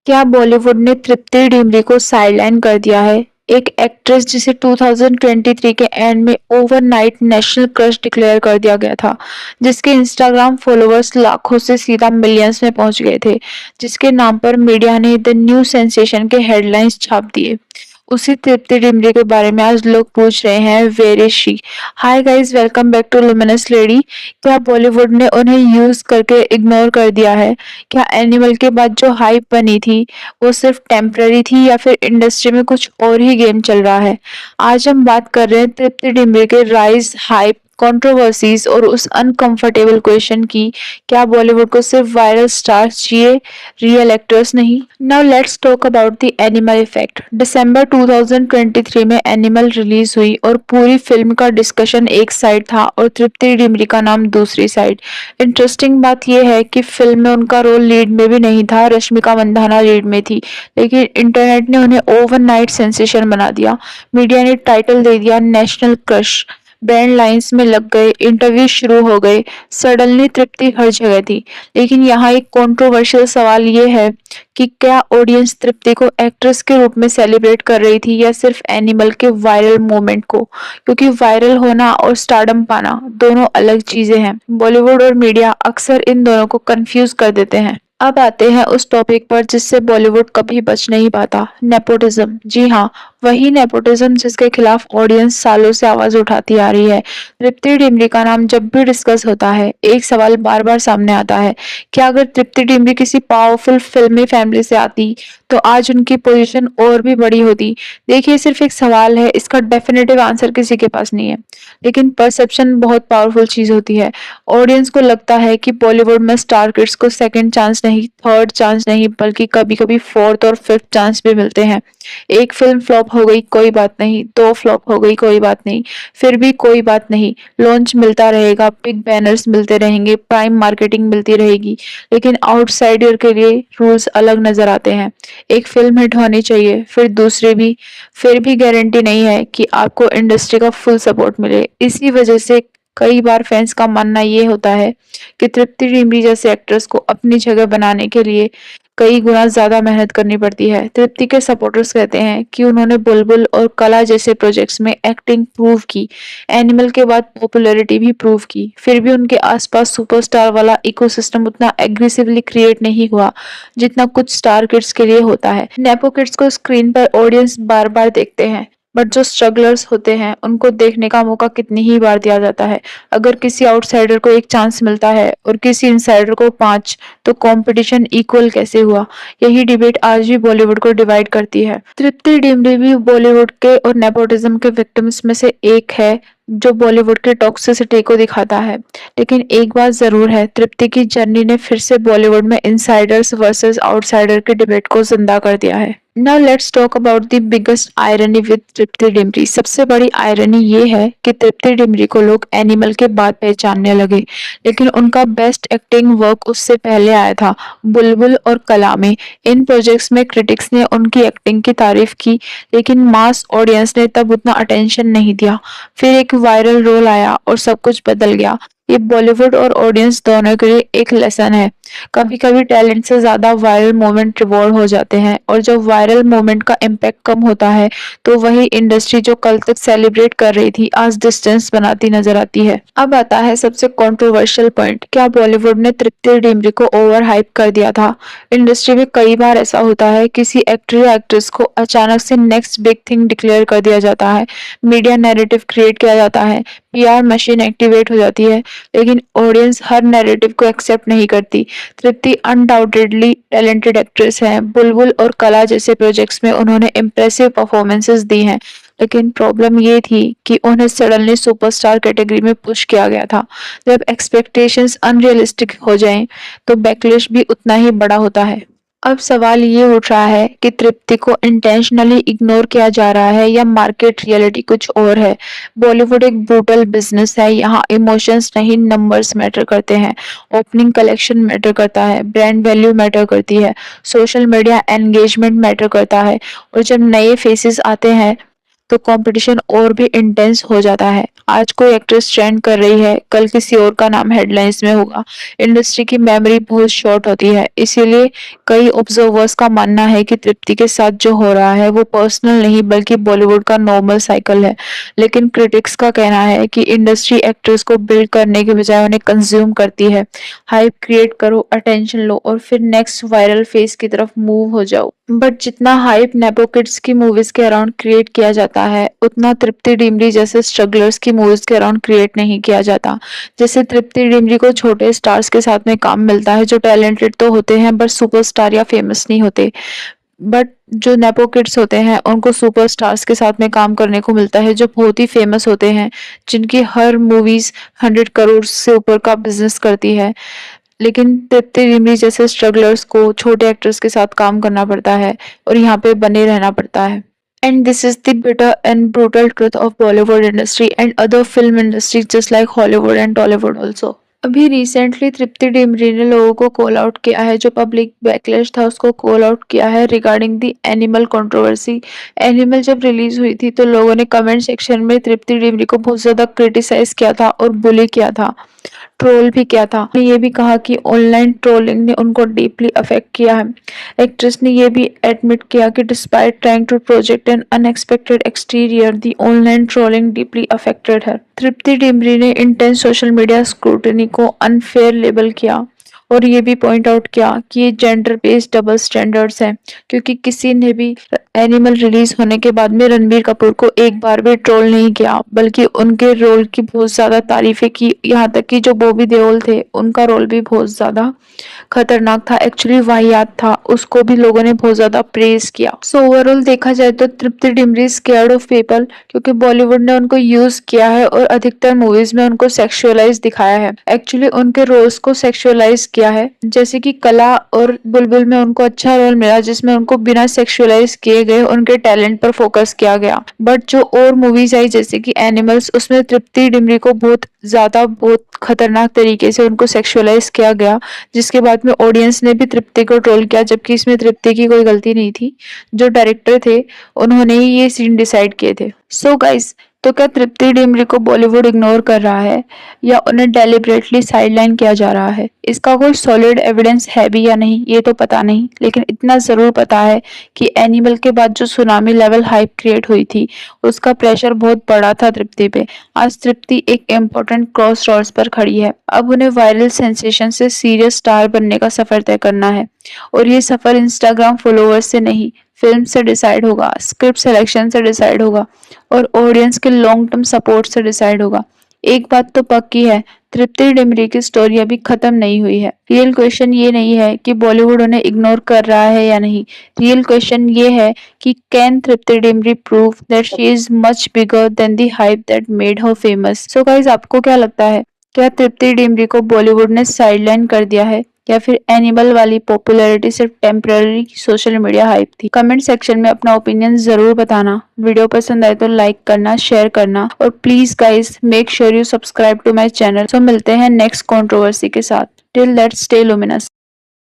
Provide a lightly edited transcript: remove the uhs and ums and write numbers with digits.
क्या बॉलीवुड ने तृप्ति डिमरी को साइडलाइन कर दिया है? एक एक्ट्रेस जिसे 2023 के एंड में ओवरनाइट नेशनल क्रश डिक्लेयर कर दिया गया था, जिसके इंस्टाग्राम फॉलोअर्स लाखों से सीधा मिलियंस में पहुंच गए थे, जिसके नाम पर मीडिया ने द न्यू सेंसेशन के हेडलाइंस छाप दिए। उसी तृप्ति डिमरी के बारे में आज लोग पूछ रहे हैं, where is she? Hi guys, welcome back to luminous lady. क्या बॉलीवुड ने उन्हें यूज करके इग्नोर कर दिया है? क्या एनिमल के बाद जो हाइप बनी थी वो सिर्फ टेम्पररी थी या फिर इंडस्ट्री में कुछ और ही गेम चल रहा है? आज हम बात कर रहे हैं तृप्ति डिमरी के राइज, हाइप, कंट्रोवर्सीज और उस अनकंफर्टेबल क्वेश्चन की, क्या बॉलीवुड को सिर्फ वायरल स्टार्स चाहिए, रियल एक्टर्स नहीं? Now let's talk about the Animal effect. दिसंबर 2023 में एनिमल रिलीज हुई और पूरी फिल्म का डिस्कशन एक साइड था और तृप्ति डिमरी का नाम दूसरी साइड। इंटरेस्टिंग बात यह है कि फिल्म में उनका रोल लीड में भी नहीं था, रश्मिका मंदाना लीड में थी, लेकिन इंटरनेट ने उन्हें ओवरनाइट सेंसेशन बना दिया। मीडिया ने टाइटल दे दिया नेशनल क्रश, ब्रांड लाइंस में लग गए, इंटरव्यू शुरू हो गए, सडनली तृप्ति हर जगह थी। लेकिन यहाँ एक कंट्रोवर्शियल सवाल ये है कि क्या ऑडियंस तृप्ति को एक्ट्रेस के रूप में सेलिब्रेट कर रही थी या सिर्फ एनिमल के वायरल मोमेंट को? क्योंकि वायरल होना और स्टारडम पाना दोनों अलग चीजें हैं। बॉलीवुड और मीडिया अक्सर इन दोनों को कंफ्यूज कर देते हैं। अब आते हैं उस टॉपिक पर जिससे बॉलीवुड कभी बच नहीं पाता, नेपोटिज्म। जी हाँ, वही नेपोटिज्म जिसके खिलाफ ऑडियंस सालों से आवाज उठाती आ रही है। तृप्ति डिमरी का नाम जब भी डिस्कस होता है, एक सवाल बार बार सामने आता है, क्या अगर तृप्ति डिमरी किसी पावरफुल फिल्मी फैमिली से आती तो आज उनकी पोजीशन और भी बड़ी होती? देखिए, सिर्फ एक सवाल है, इसका डेफिनेटिव आंसर किसी के पास नहीं है, लेकिन परसेप्शन बहुत पावरफुल चीज होती है। ऑडियंस को लगता है कि बॉलीवुड में स्टार किड्स को सेकंड चांस नहीं, थर्ड चांस नहीं, बल्कि कभी कभी फोर्थ और फिफ्थ चांस भी मिलते हैं। एक फिल्म फ्लॉप हो गई कोई बात नहीं, दो फ्लॉप हो गई कोई बात नहीं, फिर भी कोई बात नहीं, लॉन्च मिलता रहेगा, बिग बैनर्स मिलते रहेंगे, प्राइम मार्केटिंग मिलती रहेगी। लेकिन आउटसाइडर के लिए रूल्स अलग नजर आते हैं। एक फिल्म हिट होनी चाहिए, फिर दूसरी भी, फिर भी गारंटी नहीं है कि आपको इंडस्ट्री का फुल सपोर्ट मिले। इसी वजह से कई बार फैंस का मानना ये होता है कि तृप्ति डिमरी जैसे एक्ट्रेस को अपनी जगह बनाने के लिए कई गुना ज्यादा मेहनत करनी पड़ती है। तृप्ति के सपोर्टर्स कहते हैं कि उन्होंने बुलबुल और कला जैसे प्रोजेक्ट्स में एक्टिंग प्रूव की, एनिमल के बाद पॉपुलैरिटी भी प्रूव की, फिर भी उनके आसपास सुपरस्टार वाला इकोसिस्टम उतना एग्रेसिवली क्रिएट नहीं हुआ जितना कुछ स्टार किड्स के लिए होता है। नेपो किड्स को स्क्रीन पर ऑडियंस बार बार देखते हैं, बट जो स्ट्रगलर्स होते हैं उनको देखने का मौका कितनी ही बार दिया जाता है? अगर किसी आउटसाइडर को एक चांस मिलता है और किसी इनसाइडर को 5, तो कंपटीशन इक्वल कैसे हुआ? यही डिबेट आज भी बॉलीवुड को डिवाइड करती है। तृप्ति डिमरी भी बॉलीवुड के और नेपोटिज्म के विक्टिम्स में से एक है जो बॉलीवुड के टॉक्सिसिटी को दिखाता है। लेकिन एक बात जरूर है, तृप्ति की जर्नी ने फिर से बॉलीवुड में इनसाइडर्स वर्सेस आउटसाइडर के डिबेट को जिंदा कर दिया है। Now let's talk about the biggest irony with Tripti Dimri. सबसे बड़ी आयरनी ये है कि तृप्ति डिमरी को लोग एनिमल के बाद पहचानने लगे, लेकिन उनका बेस्ट एक्टिंग वर्क उससे पहले आया था, बुलबुल और कला में। इन प्रोजेक्ट्स में क्रिटिक्स ने उनकी एक्टिंग की तारीफ की, लेकिन मास ऑडियंस ने तब उतना अटेंशन नहीं दिया। फिर एक वायरल रोल आया और सब कुछ बदल गया। ये बॉलीवुड और ऑडियंस दोनों के लिए एक लेसन है। कभी कभी टैलेंट से ज्यादा वायरल मोमेंट रिवॉर्ड हो जाते हैं, और जब वायरल मोमेंट का इम्पैक्ट कम होता है तो वही इंडस्ट्री जो कल तक सेलिब्रेट कर रही थी आज डिस्टेंस बनाती नजर आती है। अब आता है सबसे कंट्रोवर्शियल पॉइंट, क्या बॉलीवुड ने तृप्ति डिमरी को ओवर हाइप कर दिया था? इंडस्ट्री में कई बार ऐसा होता है, किसी एक्टर या एक्ट्रेस को अचानक से नेक्स्ट बिग थिंग डिक्लेयर कर दिया जाता है, मीडिया नैरेटिव क्रिएट किया जाता है, पीआर मशीन एक्टिवेट हो जाती है, लेकिन ऑडियंस हर नैरेटिव को एक्सेप्ट नहीं करती। तृप्ति अनडाउटेडली टैलेंटेड एक्ट्रेस हैं। बुलबुल और कला जैसे प्रोजेक्ट्स में उन्होंने इम्प्रेसिव परफॉर्मेंसेस दी हैं, लेकिन प्रॉब्लम ये थी कि उन्हें सडनली सुपरस्टार कैटेगरी में पुश किया गया था। जब एक्सपेक्टेशंस अनरियलिस्टिक हो जाएं, तो बैकलैश भी उतना ही बड़ा होता है। अब सवाल ये उठ रहा है कि तृप्ति को इंटेंशनली इग्नोर किया जा रहा है या मार्केट रियलिटी कुछ और है। बॉलीवुड एक ब्रूटल बिजनेस है, यहाँ इमोशंस नहीं नंबर्स मैटर करते हैं। ओपनिंग कलेक्शन मैटर करता है, ब्रांड वैल्यू मैटर करती है, सोशल मीडिया एंगेजमेंट मैटर करता है, और जब नए फेसेस आते हैं तो कंपटीशन और भी इंटेंस हो जाता है। आज कोई एक्ट्रेस ट्रेंड कर रही है, कल किसी और का नाम हेडलाइंस में होगा। इंडस्ट्री की मेमोरी बहुत शॉर्ट होती है, इसीलिए कई ऑब्जर्वर्स का मानना है कि तृप्ति के साथ जो हो रहा है वो पर्सनल नहीं बल्कि बॉलीवुड का नॉर्मल साइकिल है। लेकिन क्रिटिक्स का कहना है कि इंडस्ट्री एक्ट्रेस को बिल्ड करने के बजाय उन्हें कंज्यूम करती है। हाइप क्रिएट करो, अटेंशन लो और फिर नेक्स्ट वायरल फेज की तरफ मूव हो जाओ। बट जितना हाइप नेपो किड्स की मूवीज के अराउंड क्रिएट किया जाता है, उतना तृप्ति डिमरी जैसे स्ट्रगलर्स की मूवीज के अराउंड क्रिएट नहीं किया जाता। जैसे तृप्ति डिमरी को छोटे स्टार्स के साथ में काम मिलता है जो टैलेंटेड तो होते हैं बट सुपरस्टार या फेमस नहीं होते। बट जो नेपो किड्स होते हैं उनको सुपरस्टार्स के साथ में काम करने को मिलता है जो बहुत ही फेमस होते हैं, जिनकी हर मूवीज 100 करोड़ से ऊपर का बिजनेस करती है। लेकिन तृप्ति डिमरी जैसे स्ट्रगलर्स को छोटे एक्टर्स के साथ काम करना पड़ता है और यहाँ पे बने रहना पड़ता है। And this is the bitter and brutal truth of Bollywood industry and other film industry just like Hollywood and Tollywood also. अभी रिसेंटली तृप्ति डिमरी ने लोगों को कॉल आउट किया है, जो पब्लिक बैकलैश था उसको कॉल आउट किया है regarding the animal controversy. Animal जब रिलीज हुई थी तो लोगों ने कमेंट सेक्शन में तृप्ति डिमरी को बहुत ज्यादा क्रिटिसाइज किया था और बुली किया था, ट्रोल भी किया था। ये भी कहा कि ऑनलाइन ट्रोलिंग ने उनको डीपली अफेक्ट किया है। एक्ट्रेस ने ये भी एडमिट किया कि despite trying to project an unexpected exterior, the online trolling deeply affected है। तृप्ति डिमरी ने इंटेंस सोशल मीडिया स्क्रूटनी को अनफेयर लेबल किया और ये भी पॉइंट आउट किया कि ये जेंडर बेस्ड डबल स्टैंडर्ड्स हैं, क्योंकि किसी ने भी एनिमल रिलीज होने के बाद में रणबीर कपूर को एक बार भी ट्रोल नहीं किया, बल्कि उनके रोल की बहुत ज्यादा तारीफें की। यहाँ तक कि जो बॉबी देओल थे उनका रोल भी बहुत ज्यादा खतरनाक था, एक्चुअली वाहियात था, उसको भी लोगों ने बहुत ज्यादा प्रेज किया। सो ओवरऑल देखा जाए तो तृप्ति डिमरी स्केयर्ड ऑफ पीपल, क्योंकि बॉलीवुड ने उनको यूज किया है और अधिकतर मूवीज में उनको सेक्सुअलाइज दिखाया है। एक्चुअली उनके रोल्स को सेक्सुअलाइज किया है, जैसे कि कला और बुलबुल में उनको अच्छा रोल मिला जिसमें उनको बिना सेक्सुअलाइज किए गए उनके टैलेंट पर फोकस किया गया। बट जो और मूवीज आई जैसे कि एनिमल्स, उसमें तृप्ति डिमरी को बहुत खतरनाक तरीके से उनको सेक्सुअलाइज किया गया, जिसके बाद में ऑडियंस ने भी तृप्ति को ट्रोल किया, जबकि इसमें तृप्ति की कोई गलती नहीं थी। जो डायरेक्टर थे उन्होंने ही ये सीन डिसाइड किए थे। सो गाइस, तो क्या तृप्ति डिमरी को बॉलीवुड इग्नोर कर रहा है या उन्हें डेलिबरेटली साइडलाइन किया जा रहा है? इसका कोई सॉलिड एविडेंस है भी या नहीं ये तो पता नहीं, लेकिन इतना जरूर पता है कि एनिमल के बाद जो सुनामी लेवल हाइप क्रिएट हुई थी उसका प्रेशर बहुत बड़ा था तृप्ति पे। आज तृप्ति एक इम्पोर्टेंट क्रॉस रोड्स पर खड़ी है। अब उन्हें वायरल सेंसेशन से सीरियस स्टार बनने का सफर तय करना है, और ये सफर इंस्टाग्राम फॉलोअर्स से नहीं, फिल्म से डिसाइड होगा, स्क्रिप्ट सिलेक्शन से डिसाइड होगा और ऑडियंस के लॉन्ग टर्म सपोर्ट से डिसाइड होगा। एक बात तो पक्की है, तृप्ति डिमरी की स्टोरी अभी खत्म नहीं हुई है। रियल क्वेश्चन ये नहीं है कि बॉलीवुड उन्हें इग्नोर कर रहा है या नहीं, रियल क्वेश्चन ये है कि can Tripti Dimri prove that she is much bigger than the hype that made her famous. So guys, आपको क्या लगता है, क्या तृप्ति डिमरी को बॉलीवुड ने साइडलाइन कर दिया है या फिर एनिमल वाली पॉपुलैरिटी सिर्फ टेम्पररी सोशल मीडिया हाइप थी? कमेंट सेक्शन में अपना ओपिनियन जरूर बताना। वीडियो पसंद आए तो लाइक करना, शेयर करना और please guys make sure you subscribe to my channel. So मिलते हैं नेक्स्ट कंट्रोवर्सी के साथ। Till that stay luminous.